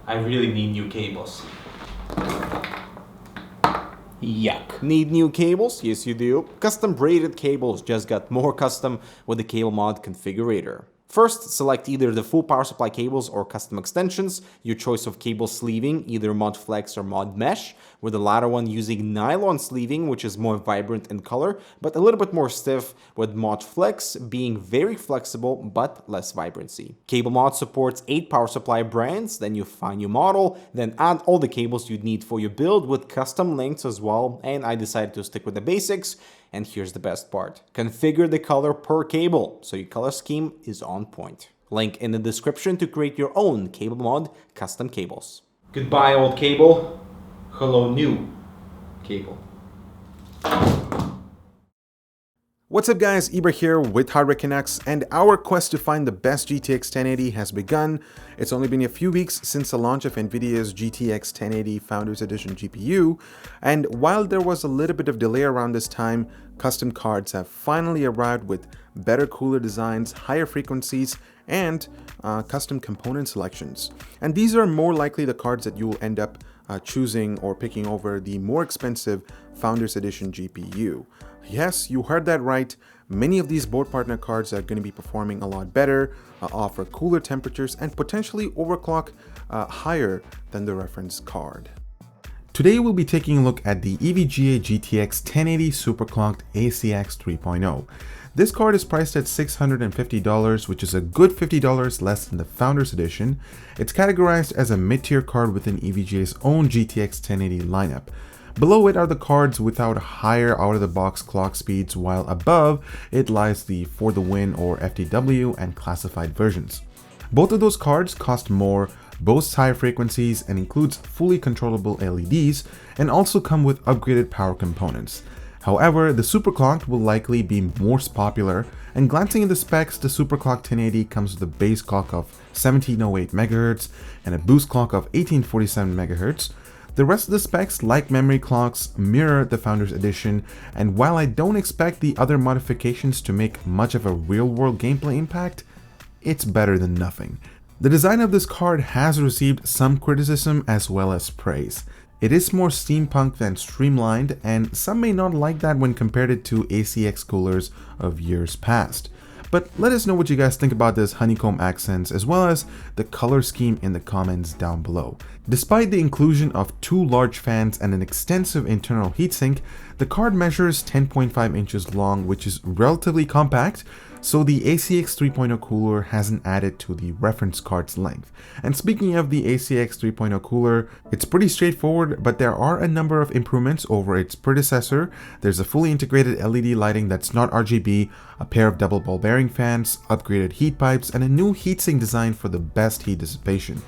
I really need new cables. Yuck. Need new cables? Yes you do. Custom braided cables just got more custom with the cable mod configurator. First, select either the full power supply cables or custom extensions, your choice of cable sleeving, either Mod Flex or Mod Mesh, with the latter one using nylon sleeving, which is more vibrant in color, but a little bit more stiff, with Mod Flex being very flexible but less vibrancy. Cable mod supports 8 power supply brands, then you find your model, then add all the cables you'd need for your build with custom lengths as well, and I decided to stick with the basics. And here's the best part. Configure the color per cable, so your color scheme is on point. Link in the description to create your own cable mod custom cables. Goodbye old cable, hello new cable. What's up guys, Ibra here with Hardware Canucks, and our quest to find the best GTX 1080 has begun. It's only been a few weeks since the launch of NVIDIA's GTX 1080 Founders Edition GPU, and while there was a little bit of delay around this time, custom cards have finally arrived with better, cooler designs, higher frequencies, and custom component selections. And these are more likely the cards that you will end up choosing or picking over the more expensive Founders Edition GPU. Yes, you heard that right. Many of these board partner cards are going to be performing a lot better, offer cooler temperatures, and potentially overclock higher than the reference card. Today we'll be taking a look at the EVGA GTX 1080 Superclocked ACX 3.0. This card is priced at $650, which is a good $50 less than the Founders Edition. It's categorized as a mid-tier card within EVGA's own GTX 1080 lineup. Below it are the cards without higher out-of-the-box clock speeds, while above it lies the For the Win or FTW and classified versions. Both of those cards cost more, boasts higher frequencies, and includes fully controllable LEDs, and also come with upgraded power components. However, the Superclocked will likely be most popular, and glancing at the specs, the Superclocked 1080 comes with a base clock of 1708 MHz and a boost clock of 1847 MHz. The rest of the specs, like memory clocks, mirror the Founders Edition, and while I don't expect the other modifications to make much of a real-world gameplay impact, it's better than nothing. The design of this card has received some criticism as well as praise. It is more steampunk than streamlined, and some may not like that when compared it to ACX coolers of years past. But let us know what you guys think about this honeycomb accents as well as the color scheme in the comments down below. Despite the inclusion of 2 large fans and an extensive internal heatsink, the card measures 10.5 inches long, which is relatively compact, so the ACX 3.0 cooler hasn't added to the reference card's length. And speaking of the ACX 3.0 cooler, it's pretty straightforward, but there are a number of improvements over its predecessor. There's a fully integrated LED lighting that's not RGB, a pair of double ball bearing fans, upgraded heat pipes, and a new heatsink design for the best heat dissipation.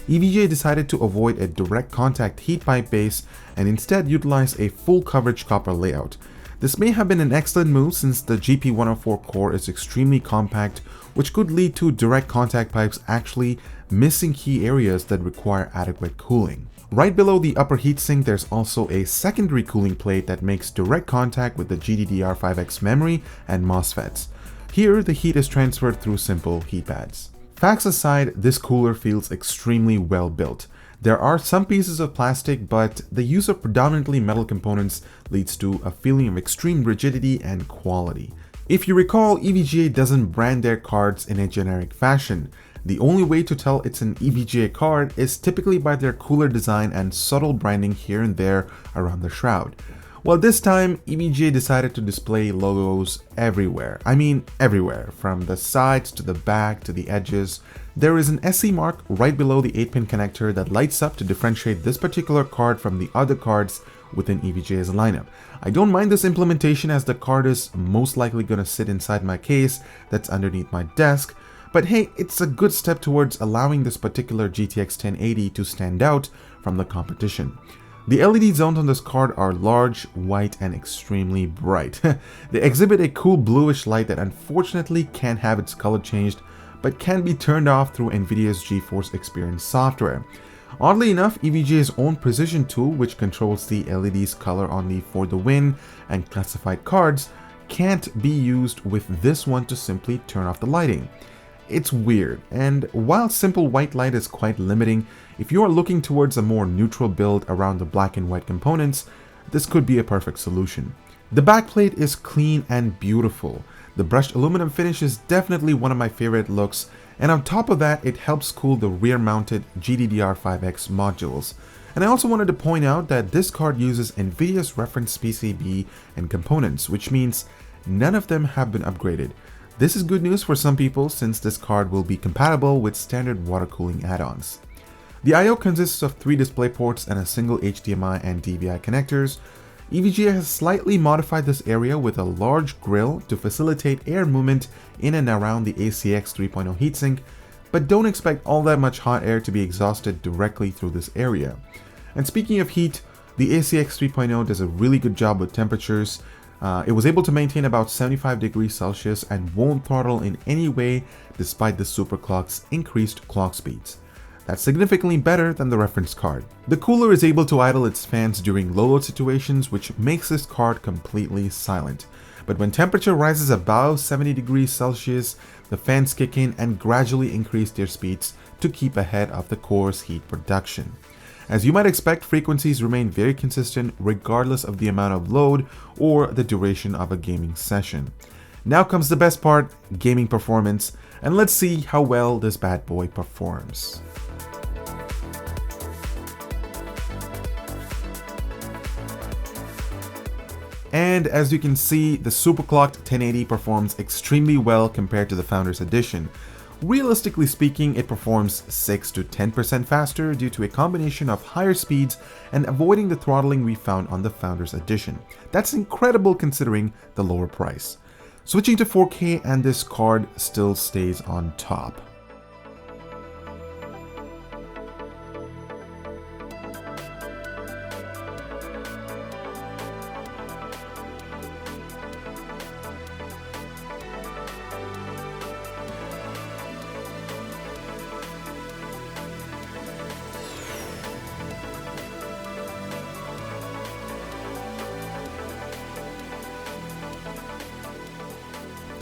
EVGA decided to avoid a direct contact heat pipe base and instead utilize a full coverage copper layout. This may have been an excellent move since the GP104 core is extremely compact, which could lead to direct contact pipes actually missing key areas that require adequate cooling. Right below the upper heatsink, there's also a secondary cooling plate that makes direct contact with the GDDR5X memory and MOSFETs. Here, the heat is transferred through simple heat pads. Facts aside, this cooler feels extremely well built. There are some pieces of plastic, but the use of predominantly metal components leads to a feeling of extreme rigidity and quality. If you recall, EVGA doesn't brand their cards in a generic fashion. The only way to tell it's an EVGA card is typically by their cooler design and subtle branding here and there around the shroud. Well, this time, EVGA decided to display logos everywhere. I mean everywhere, from the sides to the back to the edges. There is an SE mark right below the 8-pin connector that lights up to differentiate this particular card from the other cards within EVGA's lineup. I don't mind this implementation as the card is most likely going to sit inside my case that's underneath my desk, but hey, it's a good step towards allowing this particular GTX 1080 to stand out from the competition. The LED zones on this card are large, white, and extremely bright. They exhibit a cool bluish light that unfortunately can't have its color changed, but can be turned off through NVIDIA's GeForce Experience software. Oddly enough, EVGA's own precision tool, which controls the LED's color on the For the Win and classified cards, can't be used with this one to simply turn off the lighting. It's weird, and while simple white light is quite limiting, if you are looking towards a more neutral build around the black and white components, this could be a perfect solution. The backplate is clean and beautiful. The brushed aluminum finish is definitely one of my favorite looks, and on top of that, it helps cool the rear-mounted GDDR5X modules. And I also wanted to point out that this card uses NVIDIA's reference PCB and components, which means none of them have been upgraded. This is good news for some people since this card will be compatible with standard water cooling add-ons. The I/O consists of 3 display ports and a single HDMI and DVI connectors. EVGA has slightly modified this area with a large grille to facilitate air movement in and around the ACX 3.0 heatsink, but don't expect all that much hot air to be exhausted directly through this area. And speaking of heat, the ACX 3.0 does a really good job with temperatures. It was able to maintain about 75 degrees Celsius and won't throttle in any way despite the superclock's increased clock speeds. That's significantly better than the reference card. The cooler is able to idle its fans during low load situations, which makes this card completely silent. But when temperature rises above 70 degrees Celsius, the fans kick in and gradually increase their speeds to keep ahead of the core's heat production. As you might expect, frequencies remain very consistent regardless of the amount of load or the duration of a gaming session. Now comes the best part, gaming performance, and let's see how well this bad boy performs. And as you can see, the superclocked 1080 performs extremely well compared to the Founders Edition. Realistically speaking, it performs 6 to 10% faster due to a combination of higher speeds and avoiding the throttling we found on the Founders Edition. That's incredible considering the lower price. Switching to 4K and this card still stays on top.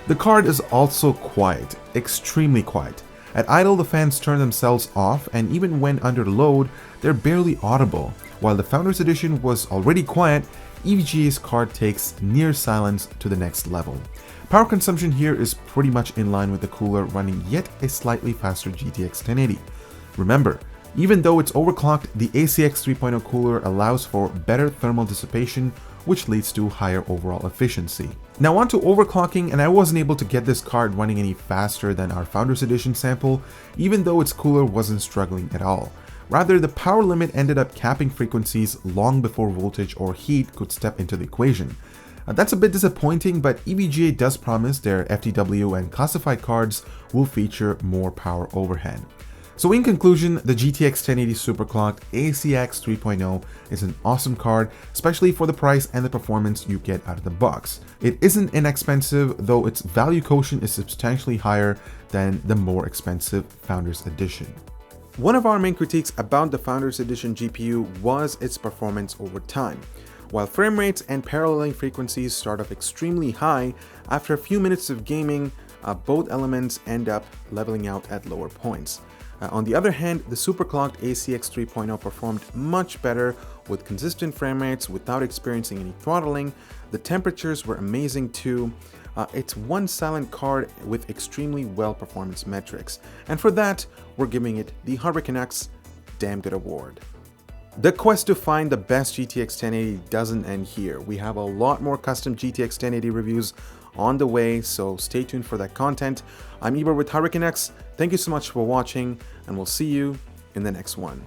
The card is also quiet, extremely quiet. At idle, the fans turn themselves off, and even when under load, they're barely audible. While the Founders Edition was already quiet, EVGA's card takes near silence to the next level. Power consumption here is pretty much in line with the cooler running yet a slightly faster GTX 1080. Remember, even though it's overclocked, the ACX 3.0 cooler allows for better thermal dissipation, which leads to higher overall efficiency. Now on to overclocking, and I wasn't able to get this card running any faster than our Founders Edition sample, even though its cooler wasn't struggling at all. Rather, the power limit ended up capping frequencies long before voltage or heat could step into the equation. That's a bit disappointing, but EVGA does promise their FTW and classified cards will feature more power overhead. So in conclusion, the GTX 1080 Superclocked ACX 3.0 is an awesome card, especially for the price and the performance you get out of the box. It isn't inexpensive, though its value quotient is substantially higher than the more expensive Founders Edition. One of our main critiques about the Founders Edition GPU was its performance over time. While frame rates and paralleling frequencies start off extremely high, after a few minutes of gaming, both elements end up leveling out at lower points. On the other hand, the superclocked ACX 3.0 performed much better with consistent frame rates without experiencing any throttling. The temperatures were amazing too. It's one silent card with extremely well performance metrics, and for that, we're giving it the Hardware Canucks Damn Good Award. The quest to find the best GTX 1080 doesn't end here. We have a lot more custom GTX 1080 reviews on the way, so stay tuned for that content. I'm Eber with Hardware Canucks. Thank you so much for watching, and we'll see you in the next one.